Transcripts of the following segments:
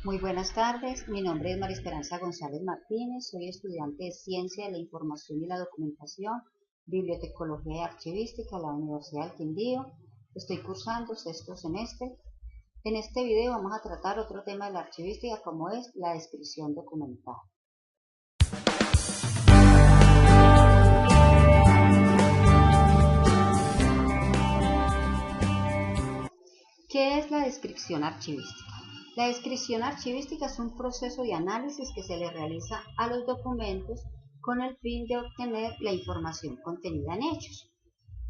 Muy buenas tardes, mi nombre es María Esperanza González Martínez, soy estudiante de Ciencia de la Información y la Documentación, Bibliotecología y Archivística de la Universidad del Quindío. Estoy cursando sexto semestre. En este video vamos a tratar otro tema de la archivística como es la descripción documental. ¿Qué es la descripción archivística? La descripción archivística es un proceso de análisis que se le realiza a los documentos con el fin de obtener la información contenida en ellos.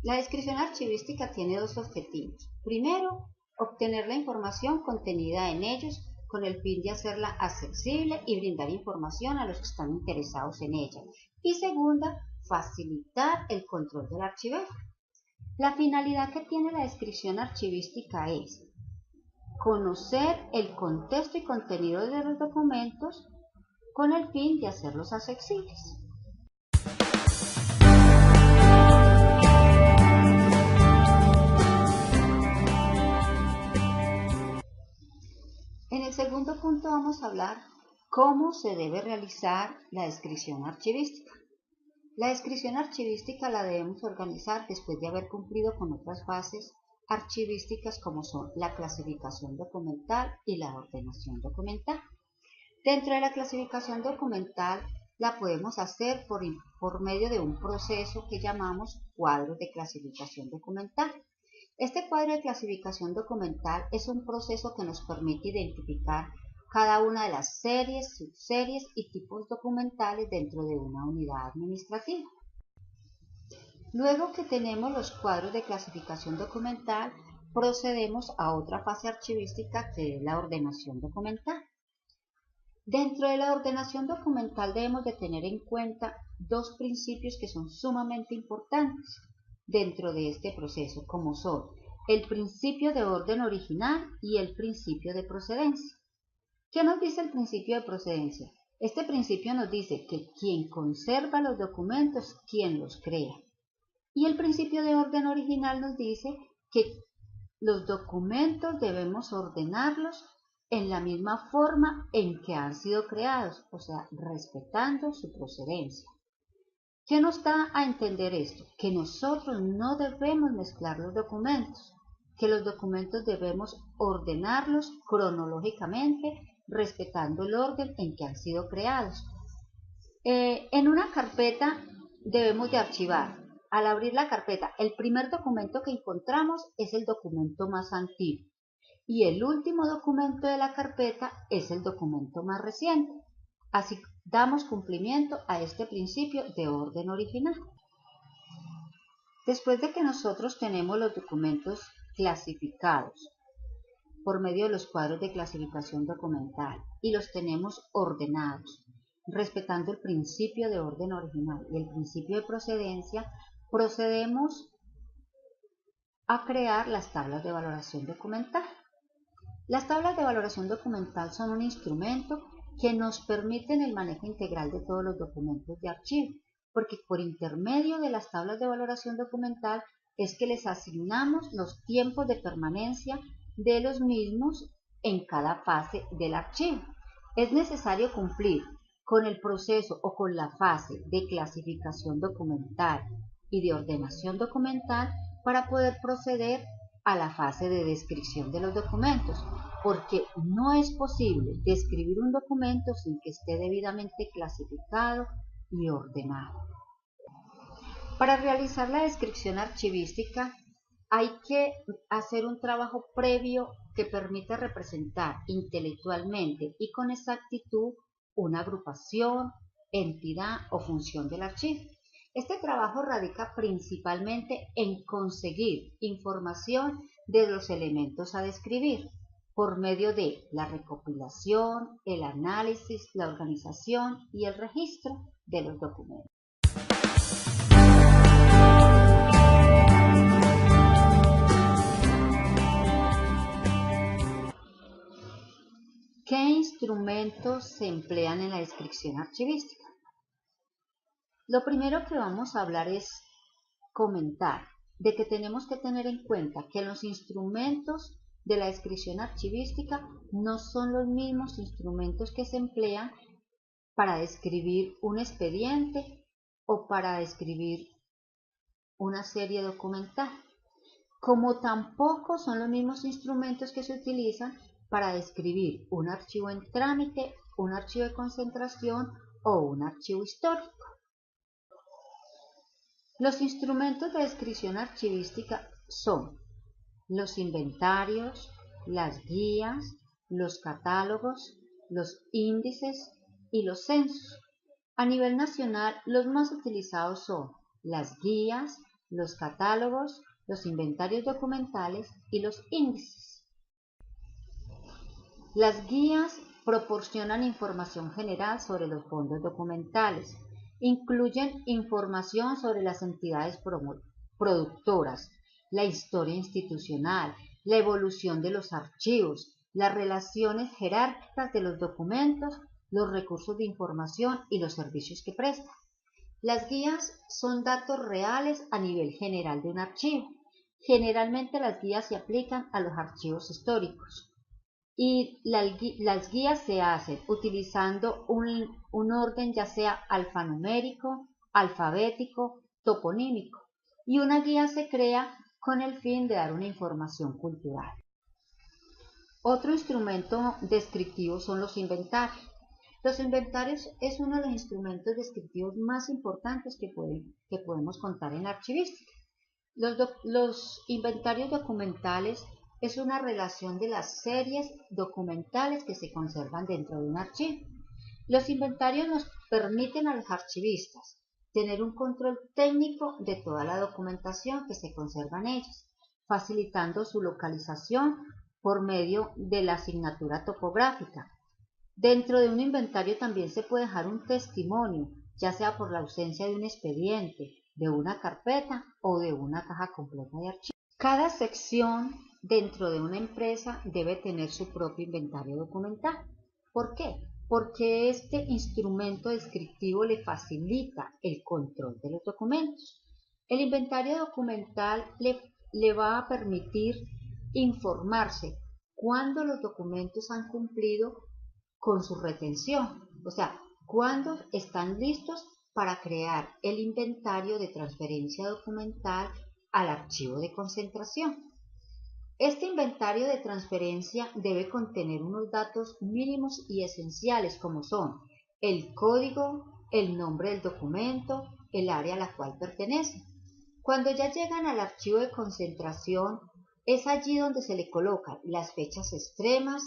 La descripción archivística tiene dos objetivos. Primero, obtener la información contenida en ellos con el fin de hacerla accesible y brindar información a los que están interesados en ella. Y segunda, facilitar el control del archivero. La finalidad que tiene la descripción archivística es conocer el contexto y contenido de los documentos con el fin de hacerlos accesibles. En el segundo punto vamos a hablar cómo se debe realizar la descripción archivística. La descripción archivística la debemos organizar después de haber cumplido con otras fases archivísticas como son la clasificación documental y la ordenación documental. Dentro de la clasificación documental la podemos hacer por medio de un proceso que llamamos cuadro de clasificación documental. Este cuadro de clasificación documental es un proceso que nos permite identificar cada una de las series, subseries y tipos documentales dentro de una unidad administrativa. Luego que tenemos los cuadros de clasificación documental, procedemos a otra fase archivística que es la ordenación documental. Dentro de la ordenación documental debemos de tener en cuenta dos principios que son sumamente importantes dentro de este proceso, como son el principio de orden original y el principio de procedencia. ¿Qué nos dice el principio de procedencia? Este principio nos dice que quien conserva los documentos, quien los crea. Y el principio de orden original nos dice que los documentos debemos ordenarlos en la misma forma en que han sido creados, o sea, respetando su procedencia. ¿Qué nos da a entender esto? Que nosotros no debemos mezclar los documentos, que los documentos debemos ordenarlos cronológicamente, respetando el orden en que han sido creados. En una carpeta debemos de archivar. Al abrir la carpeta, el primer documento que encontramos es el documento más antiguo y el último documento de la carpeta es el documento más reciente. Así damos cumplimiento a este principio de orden original. Después de que nosotros tenemos los documentos clasificados por medio de los cuadros de clasificación documental y los tenemos ordenados, respetando el principio de orden original y el principio de procedencia, procedemos a crear las tablas de valoración documental. Las tablas de valoración documental son un instrumento que nos permiten el manejo integral de todos los documentos de archivo, porque por intermedio de las tablas de valoración documental es que les asignamos los tiempos de permanencia de los mismos en cada fase del archivo. Es necesario cumplir con el proceso o con la fase de clasificación documental y de ordenación documental para poder proceder a la fase de descripción de los documentos, porque no es posible describir un documento sin que esté debidamente clasificado y ordenado. Para realizar la descripción archivística hay que hacer un trabajo previo que permita representar intelectualmente y con exactitud una agrupación, entidad o función del archivo. Este trabajo radica principalmente en conseguir información de los elementos a describir por medio de la recopilación, el análisis, la organización y el registro de los documentos. ¿Qué instrumentos se emplean en la descripción archivística? Lo primero que vamos a hablar es comentar de que tenemos que tener en cuenta que los instrumentos de la descripción archivística no son los mismos instrumentos que se emplean para describir un expediente o para describir una serie documental, como tampoco son los mismos instrumentos que se utilizan para describir un archivo en trámite, un archivo de concentración o un archivo histórico. Los instrumentos de descripción archivística son los inventarios, las guías, los catálogos, los índices y los censos. A nivel nacional, los más utilizados son las guías, los catálogos, los inventarios documentales y los índices. Las guías proporcionan información general sobre los fondos documentales. Incluyen información sobre las entidades productoras, la historia institucional, la evolución de los archivos, las relaciones jerárquicas de los documentos, los recursos de información y los servicios que prestan. Las guías son datos reales a nivel general de un archivo. Generalmente las guías se aplican a los archivos históricos y las guías se hacen utilizando un orden ya sea alfanumérico, alfabético, toponímico, y una guía se crea con el fin de dar una información cultural. Otro instrumento descriptivo son los inventarios. Los inventarios es uno de los instrumentos descriptivos más importantes que podemos contar en la archivística. Los inventarios documentales es una relación de las series documentales que se conservan dentro de un archivo. Los inventarios nos permiten a los archivistas tener un control técnico de toda la documentación que se conserva en ellas, facilitando su localización por medio de la asignatura topográfica. Dentro de un inventario también se puede dejar un testimonio, ya sea por la ausencia de un expediente, de una carpeta o de una caja completa de archivos. Cada sección dentro de una empresa debe tener su propio inventario documental. ¿Por qué? Porque este instrumento descriptivo le facilita el control de los documentos. El inventario documental le va a permitir informarse cuándo los documentos han cumplido con su retención, o sea, cuándo están listos para crear el inventario de transferencia documental al archivo de concentración. Este inventario de transferencia debe contener unos datos mínimos y esenciales como son el código, el nombre del documento, el área a la cual pertenece. Cuando ya llegan al archivo de concentración, es allí donde se le colocan las fechas extremas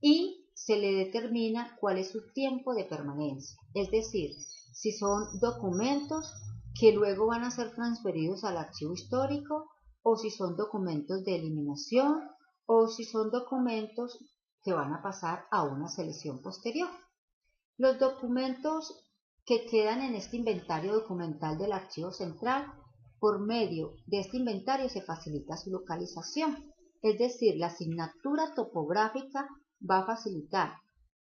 y se le determina cuál es su tiempo de permanencia, es decir, si son documentos que luego van a ser transferidos al archivo histórico o si son documentos de eliminación o si son documentos que van a pasar a una selección posterior. Los documentos que quedan en este inventario documental del archivo central, por medio de este inventario se facilita su localización, es decir, la asignatura topográfica va a facilitar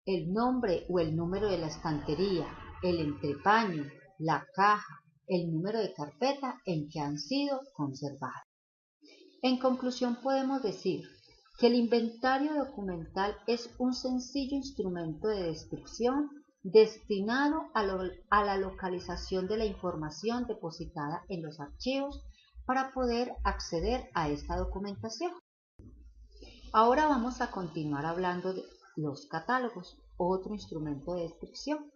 el nombre o el número de la estantería, el entrepaño, la caja, el número de carpeta en que han sido conservados. En conclusión, podemos decir que el inventario documental es un sencillo instrumento de descripción destinado a la localización de la información depositada en los archivos para poder acceder a esta documentación. Ahora vamos a continuar hablando de los catálogos, otro instrumento de descripción.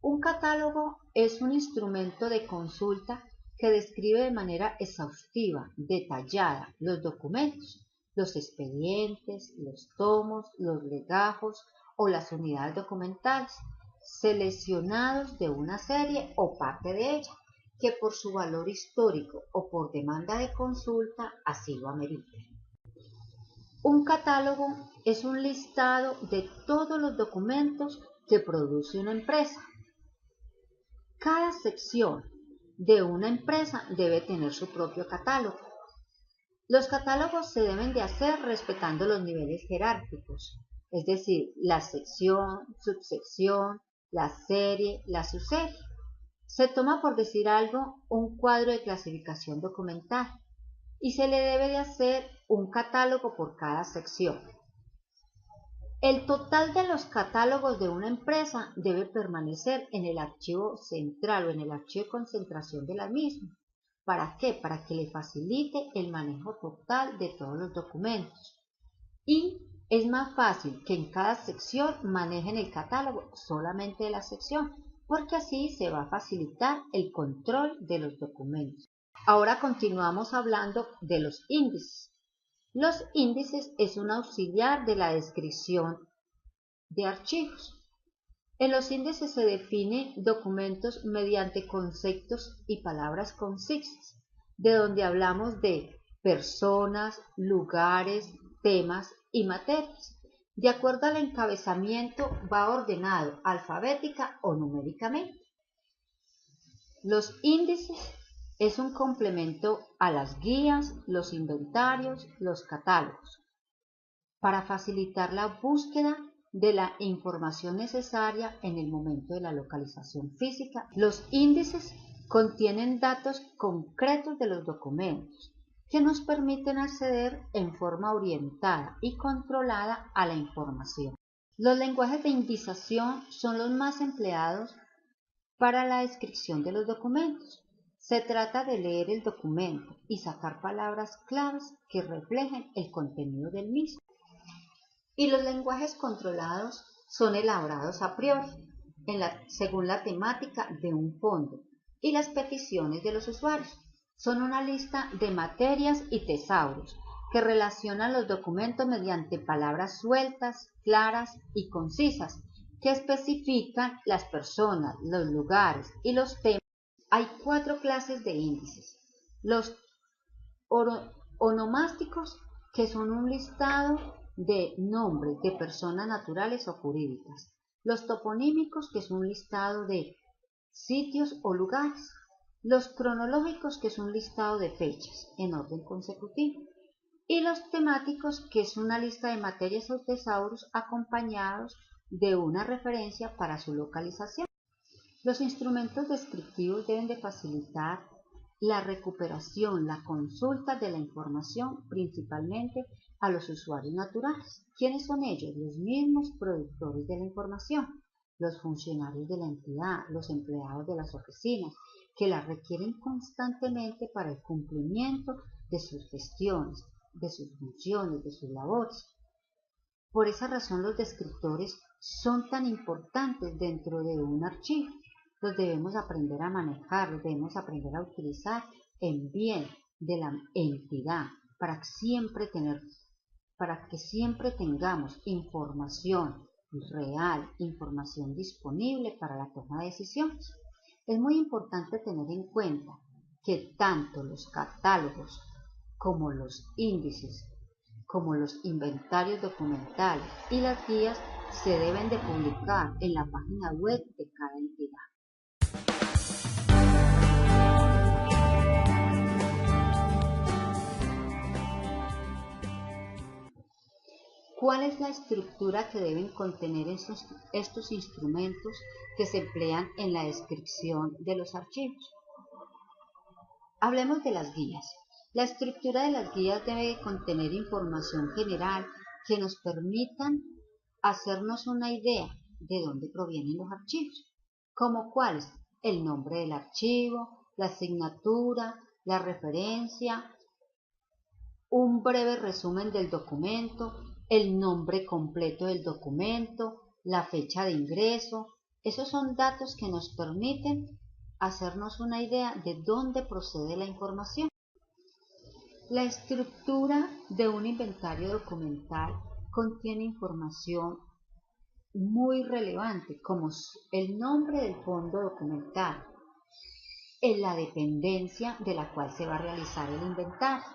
Un catálogo es un instrumento de consulta que describe de manera exhaustiva, detallada, los documentos, los expedientes, los tomos, los legajos o las unidades documentales, seleccionados de una serie o parte de ella, que por su valor histórico o por demanda de consulta así lo amerite. Un catálogo es un listado de todos los documentos que produce una empresa. Cada sección de una empresa debe tener su propio catálogo. Los catálogos se deben de hacer respetando los niveles jerárquicos, es decir, la sección, subsección, la serie, la subserie. Se toma, por decir algo, un cuadro de clasificación documental y se le debe de hacer un catálogo por cada sección. El total de los catálogos de una empresa debe permanecer en el archivo central o en el archivo de concentración de la misma. ¿Para qué? Para que le facilite el manejo total de todos los documentos. Y es más fácil que en cada sección manejen el catálogo solamente de la sección, porque así se va a facilitar el control de los documentos. Ahora continuamos hablando de los índices. Los índices es un auxiliar de la descripción de archivos. En los índices se definen documentos mediante conceptos y palabras concisas, de donde hablamos de personas, lugares, temas y materias. De acuerdo al encabezamiento va ordenado alfabética o numéricamente. Los índices es un complemento a las guías, los inventarios, los catálogos, para facilitar la búsqueda de la información necesaria en el momento de la localización física. Los índices contienen datos concretos de los documentos que nos permiten acceder en forma orientada y controlada a la información. Los lenguajes de indización son los más empleados para la descripción de los documentos. Se trata de leer el documento y sacar palabras claves que reflejen el contenido del mismo. Y los lenguajes controlados son elaborados a priori, según la temática de un fondo y las peticiones de los usuarios. Son una lista de materias y tesauros que relacionan los documentos mediante palabras sueltas, claras y concisas, que especifican las personas, los lugares y los temas. Hay 4 clases de índices. Los onomásticos, que son un listado de nombres de personas naturales o jurídicas. Los toponímicos, que es un listado de sitios o lugares. Los cronológicos, que es un listado de fechas en orden consecutivo. Y los temáticos, que es una lista de materias o tesauros acompañados de una referencia para su localización. Los instrumentos descriptivos deben de facilitar la recuperación, la consulta de la información, principalmente a los usuarios naturales. ¿Quiénes son ellos? Los mismos productores de la información, los funcionarios de la entidad, los empleados de las oficinas, que la requieren constantemente para el cumplimiento de sus gestiones, de sus funciones, de sus labores. Por esa razón los descriptores son tan importantes dentro de un archivo. Los debemos aprender a manejar, los debemos aprender a utilizar en bien de la entidad para que siempre tengamos información real, información disponible para la toma de decisiones. Es muy importante tener en cuenta que tanto los catálogos como los índices, como los inventarios documentales y las guías se deben de publicar en la página web de cada entidad. ¿Cuál es la estructura que deben contener estos instrumentos que se emplean en la descripción de los archivos? Hablemos de las guías. La estructura de las guías debe contener información general que nos permitan hacernos una idea de dónde provienen los archivos, como cuáles: el nombre del archivo, la asignatura, la referencia, un breve resumen del documento, el nombre completo del documento, la fecha de ingreso. Esos son datos que nos permiten hacernos una idea de dónde procede la información. La estructura de un inventario documental contiene información muy relevante, como el nombre del fondo documental, en la dependencia de la cual se va a realizar el inventario,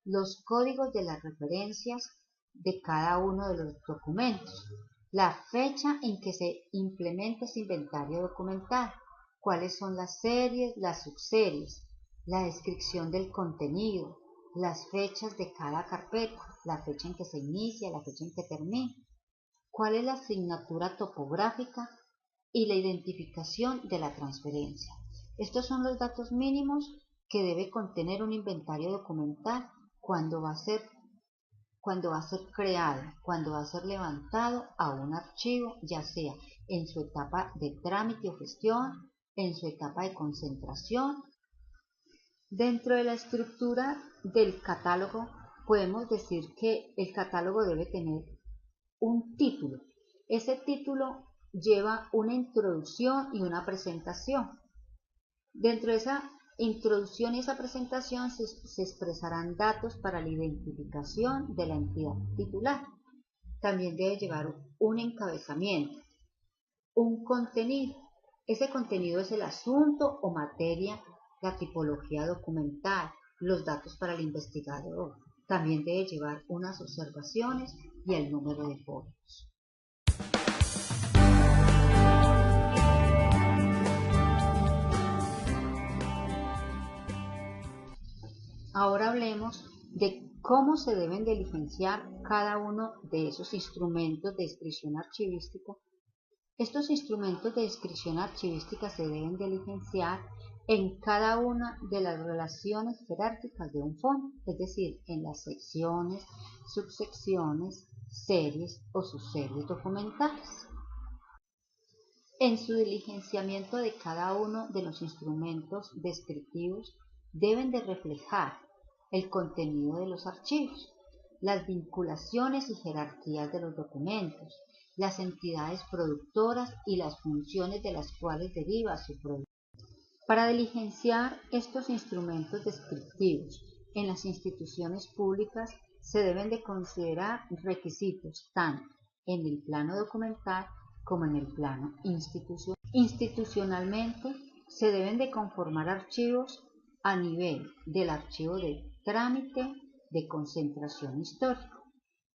los códigos de las referencias de cada uno de los documentos, la fecha en que se implementa ese inventario documental, cuáles son las series, las subseries, la descripción del contenido, las fechas de cada carpeta, la fecha en que se inicia, la fecha en que termina, cuál es la asignatura topográfica y la identificación de la transferencia. Estos son los datos mínimos que debe contener un inventario documental cuando va a ser cuando va a ser creado, cuando va a ser levantado a un archivo, ya sea en su etapa de trámite o gestión, en su etapa de concentración. Dentro de la estructura del catálogo podemos decir que el catálogo debe tener un título. Ese título lleva una introducción y una presentación. Dentro de esa introducción y esa presentación se expresarán datos para la identificación de la entidad titular. También debe llevar un encabezamiento, un contenido. Ese contenido es el asunto o materia, la tipología documental, los datos para el investigador. También debe llevar unas observaciones y el número de folios. Ahora hablemos de cómo se deben diligenciar cada uno de esos instrumentos de descripción archivística. Estos instrumentos de descripción archivística se deben diligenciar en cada una de las relaciones jerárquicas de un fondo, es decir, en las secciones, subsecciones, series o subseries documentales. En su diligenciamiento de cada uno de los instrumentos descriptivos deben de reflejar el contenido de los archivos, las vinculaciones y jerarquías de los documentos, las entidades productoras y las funciones de las cuales deriva su producto. Para diligenciar estos instrumentos descriptivos en las instituciones públicas se deben de considerar requisitos tanto en el plano documental como en el plano institucional. Institucionalmente se deben de conformar archivos a nivel del archivo de trámite de concentración histórico,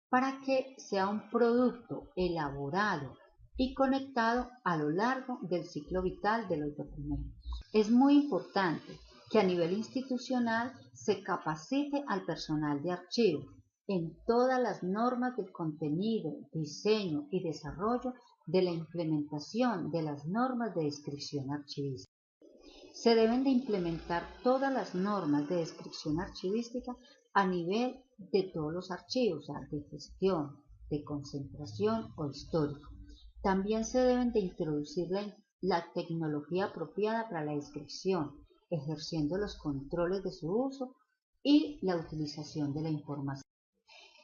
para que sea un producto elaborado y conectado a lo largo del ciclo vital de los documentos. Es muy importante que a nivel institucional se capacite al personal de archivo en todas las normas del contenido, diseño y desarrollo de la implementación de las normas de descripción archivística. Se deben de implementar todas las normas de descripción archivística a nivel de todos los archivos, o sea, de gestión, de concentración o histórico. También se deben de introducir la tecnología apropiada para la descripción, ejerciendo los controles de su uso y la utilización de la información.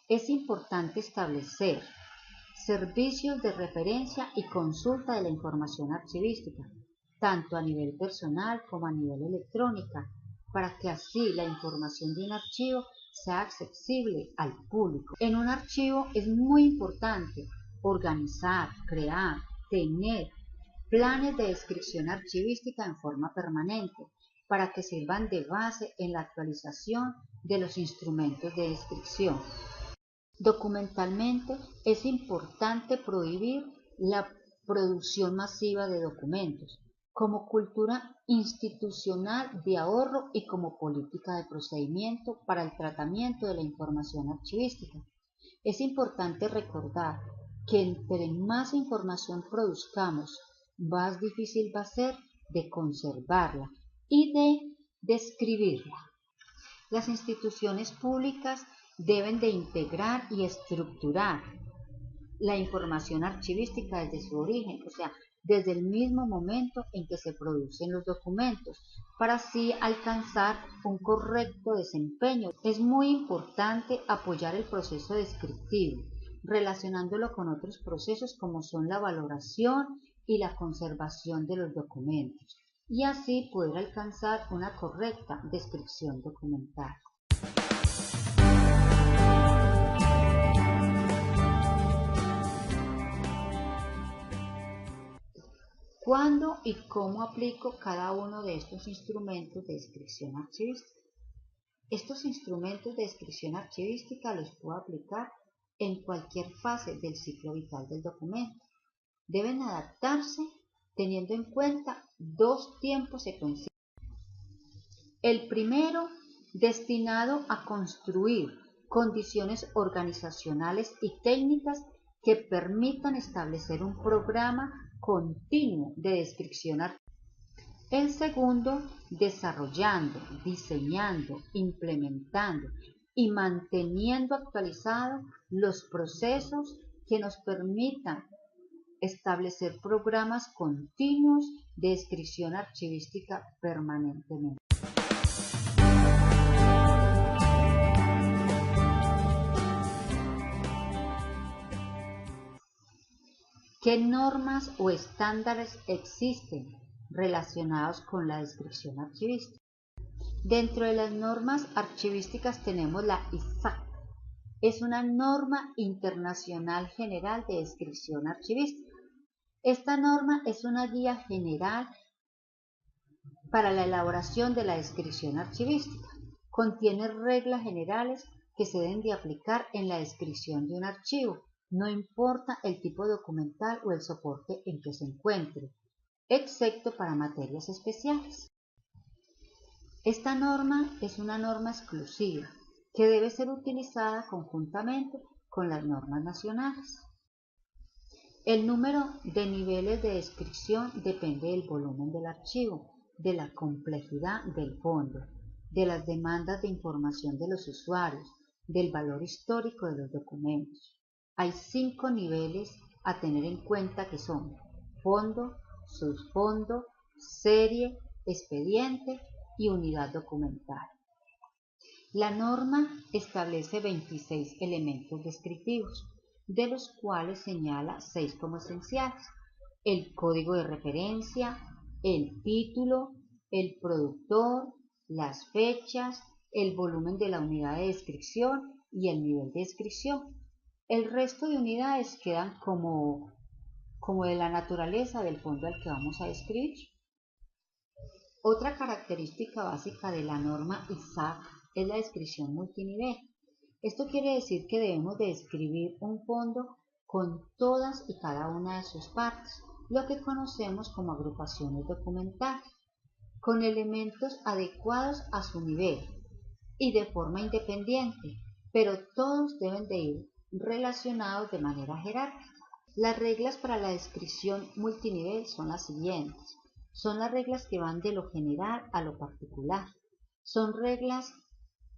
Es importante establecer servicios de referencia y consulta de la información archivística, tanto a nivel personal como a nivel electrónica, para que así la información de un archivo sea accesible al público. En un archivo es muy importante organizar, crear, tener planes de descripción archivística en forma permanente, para que sirvan de base en la actualización de los instrumentos de descripción. Documentalmente es importante prohibir la producción masiva de documentos, como cultura institucional de ahorro y como política de procedimiento para el tratamiento de la información archivística. Es importante recordar que entre más información produzcamos, más difícil va a ser de conservarla y de describirla. Las instituciones públicas deben de integrar y estructurar la información archivística desde su origen, o sea, desde el mismo momento en que se producen los documentos, para así alcanzar un correcto desempeño. Es muy importante apoyar el proceso descriptivo, relacionándolo con otros procesos como son la valoración y la conservación de los documentos, y así poder alcanzar una correcta descripción documental. ¿Cuándo y cómo aplico cada uno de estos instrumentos de descripción archivística? Estos instrumentos de descripción archivística los puedo aplicar en cualquier fase del ciclo vital del documento. Deben adaptarse teniendo en cuenta dos tiempos secuenciales. El primero, destinado a construir condiciones organizacionales y técnicas que permitan establecer un programa continuo de descripción archivística. El segundo, desarrollando, diseñando, implementando y manteniendo actualizados los procesos que nos permitan establecer programas continuos de descripción archivística permanentemente. ¿Qué normas o estándares existen relacionados con la descripción archivística? Dentro de las normas archivísticas tenemos la ISAC. Es una norma internacional general de descripción archivística. Esta norma es una guía general para la elaboración de la descripción archivística. Contiene reglas generales que se deben de aplicar en la descripción de un archivo, no importa el tipo documental o el soporte en que se encuentre, excepto para materias especiales. Esta norma es una norma exclusiva que debe ser utilizada conjuntamente con las normas nacionales. El número de niveles de descripción depende del volumen del archivo, de la complejidad del fondo, de las demandas de información de los usuarios, del valor histórico de los documentos. Hay 5 niveles a tener en cuenta que son fondo, subfondo, serie, expediente y unidad documental. La norma establece 26 elementos descriptivos, de los cuales señala 6 como esenciales: el código de referencia, el título, el productor, las fechas, el volumen de la unidad de descripción y el nivel de descripción. El resto de unidades quedan como de la naturaleza del fondo al que vamos a describir. Otra característica básica de la norma ISAC es la descripción multinivel. Esto quiere decir que debemos de describir un fondo con todas y cada una de sus partes, lo que conocemos como agrupaciones documentales, con elementos adecuados a su nivel y de forma independiente, pero todos deben de ir relacionados de manera jerárquica. Las reglas para la descripción multinivel son las siguientes. Son las reglas que van de lo general a lo particular. Son reglas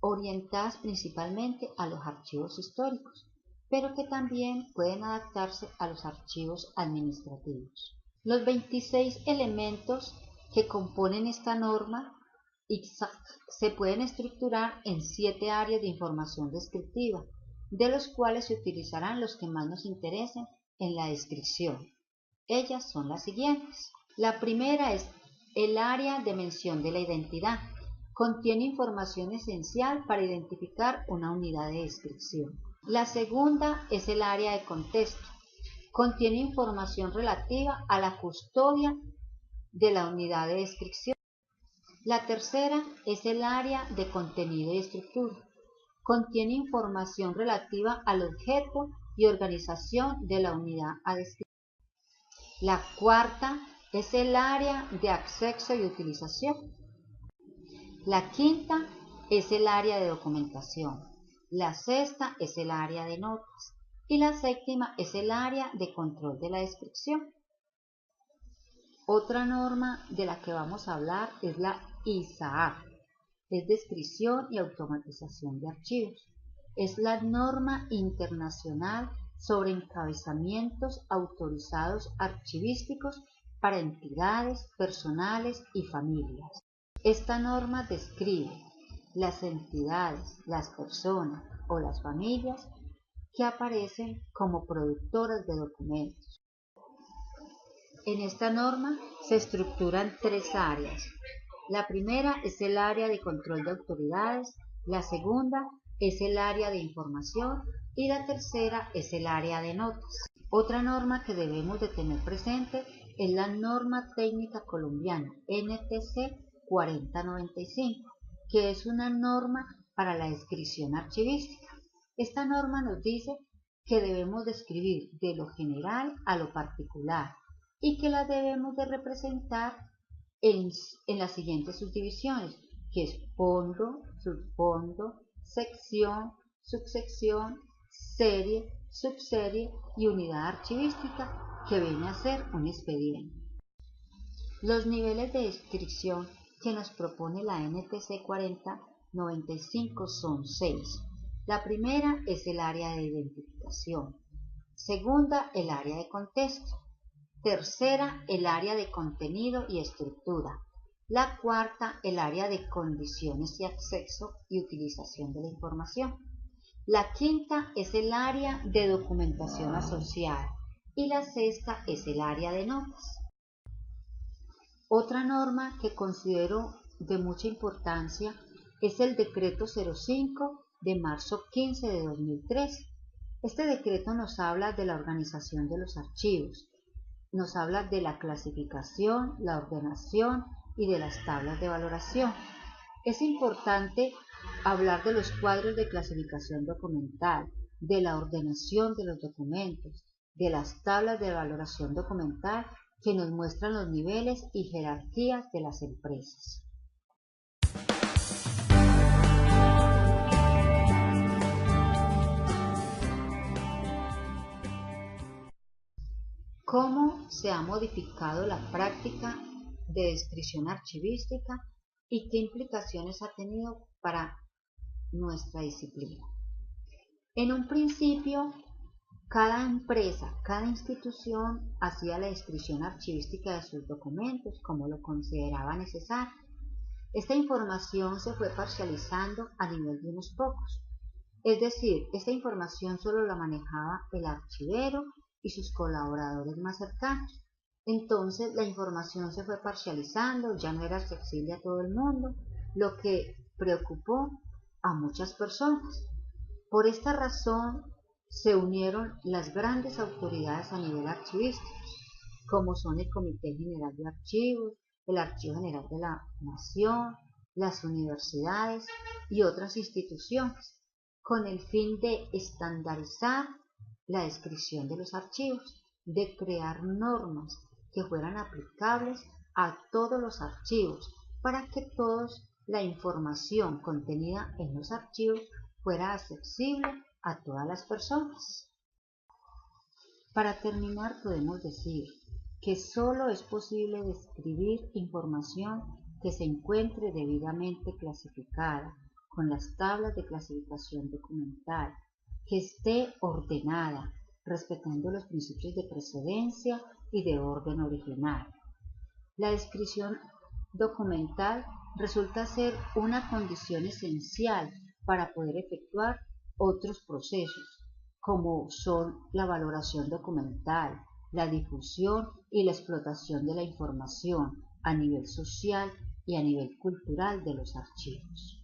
orientadas principalmente a los archivos históricos, pero que también pueden adaptarse a los archivos administrativos. Los 26 elementos que componen esta norma ISAC se pueden estructurar en 7 áreas de información descriptiva, de los cuales se utilizarán los que más nos interesen en la descripción. Ellas son las siguientes. La primera es el área de mención de la identidad. Contiene información esencial para identificar una unidad de descripción. La segunda es el área de contexto. Contiene información relativa a la custodia de la unidad de descripción. La tercera es el área de contenido y estructura. Contiene información relativa al objeto y organización de la unidad a describir. La cuarta es el área de acceso y utilización. La quinta es el área de documentación. La sexta es el área de notas. Y la séptima es el área de control de la descripción. Otra norma de la que vamos a hablar es la ISAAC. Es descripción y automatización de archivos. Es la norma internacional sobre encabezamientos autorizados archivísticos para entidades, personales y familias. Esta norma describe las entidades, las personas o las familias que aparecen como productoras de documentos. En esta norma se estructuran 3 áreas. La primera es el área de control de autoridades, la segunda es el área de información y la tercera es el área de notas. Otra norma que debemos de tener presente es la norma técnica colombiana NTC 4095, que es una norma para la descripción archivística. Esta norma nos dice que debemos describir de lo general a lo particular y que la debemos de representar en las siguientes subdivisiones, que es fondo, subfondo, sección, subsección, serie, subserie y unidad archivística, que viene a ser un expediente. Los niveles de descripción que nos propone la NTC 4095 son 6. La primera es el área de identificación. Segunda, el área de contexto. Tercera, el área de contenido y estructura. La cuarta, el área de condiciones y acceso y utilización de la información. La quinta es el área de documentación asociada y la sexta es el área de notas. Otra norma que considero de mucha importancia es el Decreto 05 de marzo 15 de 2003. Este decreto nos habla de la organización de los archivos, nos habla de la clasificación, la ordenación y de las tablas de valoración. Es importante hablar de los cuadros de clasificación documental, de la ordenación de los documentos, de las tablas de valoración documental que nos muestran los niveles y jerarquías de las empresas. ¿Cómo se ha modificado la práctica de descripción archivística y qué implicaciones ha tenido para nuestra disciplina? En un principio, cada empresa, cada institución hacía la descripción archivística de sus documentos como lo consideraba necesario. Esta información se fue parcializando a nivel de unos pocos. Es decir, esta información solo la manejaba el archivero y sus colaboradores más cercanos. Entonces la información se fue parcializando, ya no era accesible a todo el mundo, lo que preocupó a muchas personas. Por esta razón se unieron las grandes autoridades a nivel archivístico, como son el Comité General de Archivos, el Archivo General de la Nación, las universidades y otras instituciones, con el fin de estandarizar la descripción de los archivos, de crear normas que fueran aplicables a todos los archivos, para que todos la información contenida en los archivos fuera accesible a todas las personas. Para terminar, podemos decir que solo es posible describir información que se encuentre debidamente clasificada, con las tablas de clasificación documental, que esté ordenada, respetando los principios de precedencia y de orden original. La descripción documental resulta ser una condición esencial para poder efectuar otros procesos, como son la valoración documental, la difusión y la explotación de la información a nivel social y a nivel cultural de los archivos.